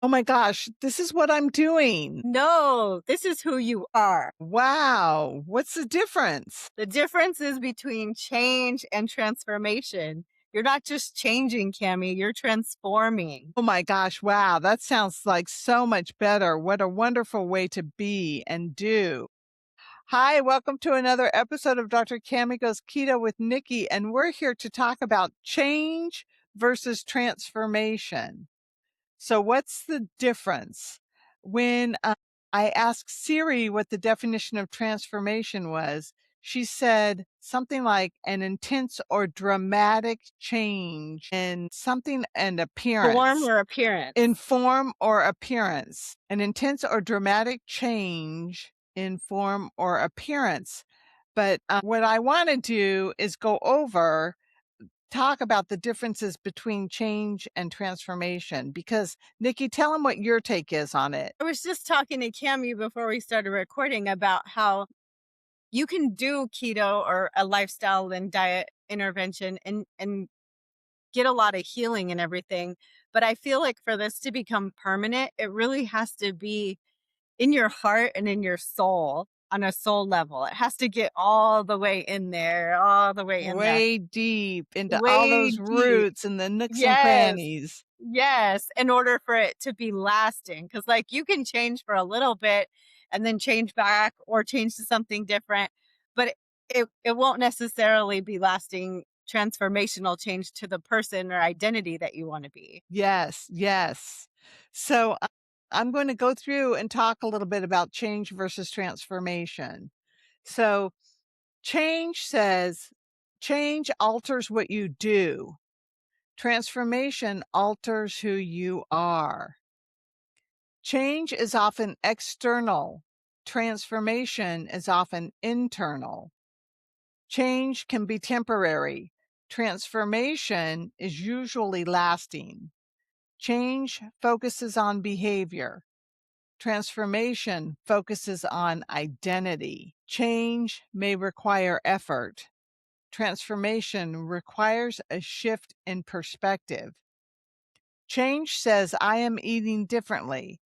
Oh my gosh, this is what I'm doing. No, this is who you are. Wow. What's the difference? The difference is between change and transformation. You're not just changing, Cammy, you're transforming. Oh my gosh, wow. That sounds like so much better. What a wonderful way to be and do. Hi, welcome to another episode of Dr. Cammy Goes Keto with Nikki, and we're here to talk about change versus transformation. So, what's the difference? When I asked Siri what the definition of transformation was, she said something like an intense or dramatic change in something and Form appearance, or in appearance. form or appearance, an intense or dramatic change in form or appearance. But what I want to do is go over talk about the differences between change and transformation because Nikki, tell them what your take is on it. I was just talking to Cammy before we started recording about how you can do keto or a lifestyle and diet intervention and get a lot of healing and everything. But I feel like for this to become permanent, it really has to be in your heart and in your soul on a soul level. It has to get all the way in there, all the way in the Way deep into all way those deep. roots and the nooks and Yes. crannies. Yes, in order for it to be lasting, because like, you can change for a little bit and then change back or change to something different, but it won't necessarily be lasting transformational change to the person or identity that you wanna be. Yes, yes. So I'm going to go through and talk a little bit about change versus transformation. So change says change alters what you do. Transformation alters who you are. Change is often external. Transformation is often internal. Change can be temporary. Transformation is usually lasting. Change focuses on behavior. Transformation focuses on identity. Change may require effort. Transformation requires a shift in perspective. Change says, I am eating differently,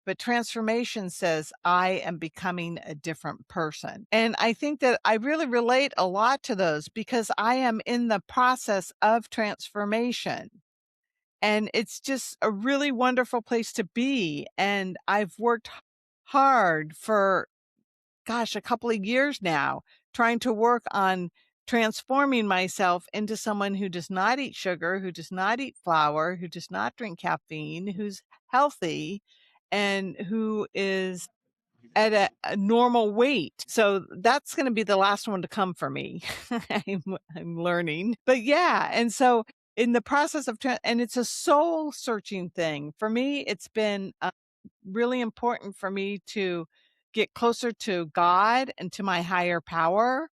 but transformation says, I am becoming a different person. And I think that I really relate a lot to those because I am in the process of transformation. And it's just a really wonderful place to be. And I've worked hard for, gosh, a couple of years now, trying to work on transforming myself into someone who does not eat sugar, who does not eat flour, who does not drink caffeine, who's healthy, and who is at a normal weight. So that's going to be the last one to come for me. I'm learning. But yeah. And so in the process of, and it's a soul searching thing. For me, it's been really important for me to get closer to God and to my higher power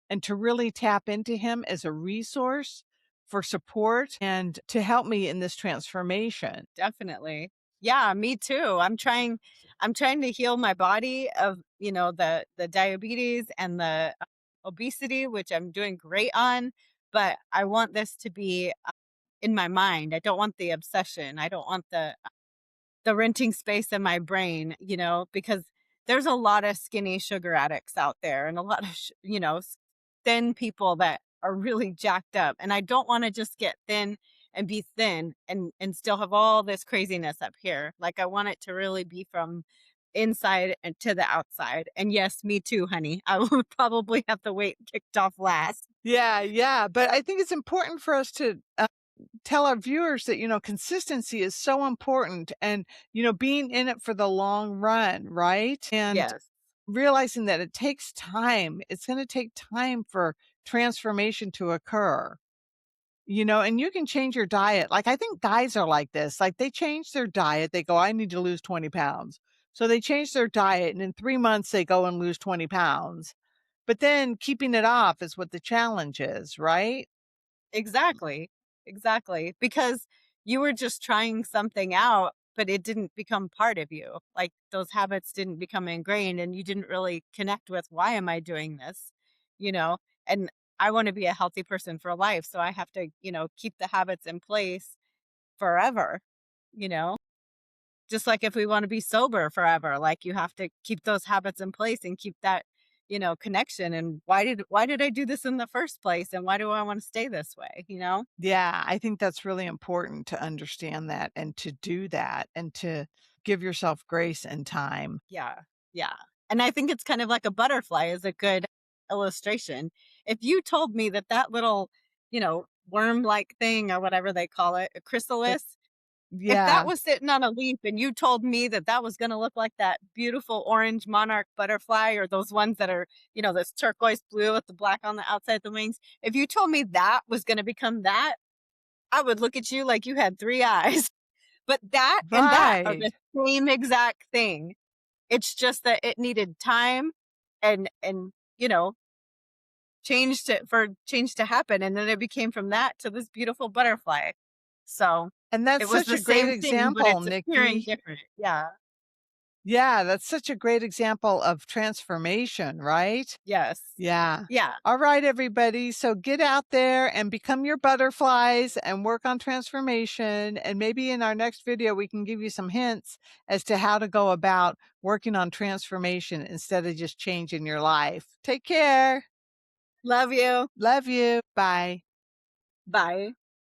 and to really tap into Him as a resource for support and to help me in this transformation. Definitely. Yeah, me too. I'm trying to heal my body of, the diabetes and the obesity, which I'm doing great on, but I want this to be in my mind. I don't want the obsession. I don't want the renting space in my brain, because there's a lot of skinny sugar addicts out there and a lot of, thin people that are really jacked up. And I don't want to just get thin and be thin and still have all this craziness up here. Like I want it to really be from inside and to the outside. And yes, me too, honey. I will probably have the weight kicked off last. Yeah, yeah. But I think it's important for us to tell our viewers that, consistency is so important and, being in it for the long run, right? And Yes. realizing that it takes time. It's going to take time for transformation to occur. And you can change your diet. Like, I think guys are like this. Like, they change their diet. They go, I need to lose 20 pounds. So they change their diet, and in 3 months, they go and lose 20 pounds. But then keeping it off is what the challenge is, right? Exactly. Exactly. Because you were just trying something out, but it didn't become part of you. Like those habits didn't become ingrained and you didn't really connect with why am I doing this? You know, and I want to be a healthy person for life. So I have to, keep the habits in place forever, you know? Just like if we wanna be sober forever, like, you have to keep those habits in place and keep that, connection, and why did I do this in the first place, and why do I wanna stay this way, you know? Yeah, I think that's really important to understand that and to do that and to give yourself grace and time. Yeah, yeah, and I think it's kind of like a butterfly is a good illustration. If you told me that that little, worm-like thing or whatever they call it, a It chrysalis, if that Yeah, was sitting on a leaf and you told me that that was gonna look like that beautiful orange monarch butterfly or those ones that are, this turquoise blue with the black on the outside of the wings, if you told me that was gonna become that, I would look at you like you had 3 eyes. But that and that are right. the same exact thing. It's just that it needed time and, change to happen, and then it became from that to this beautiful butterfly. So, And that's it was such the a great same thing, but example, it's appearing Nikki. different. Yeah. Yeah, that's such a great example of transformation, right? Yes. Yeah. Yeah. All right, everybody. So get out there and become your butterflies and work on transformation. And maybe in our next video, we can give you some hints as to how to go about working on transformation instead of just changing your life. Take care. Love you. Love you. Bye. Bye.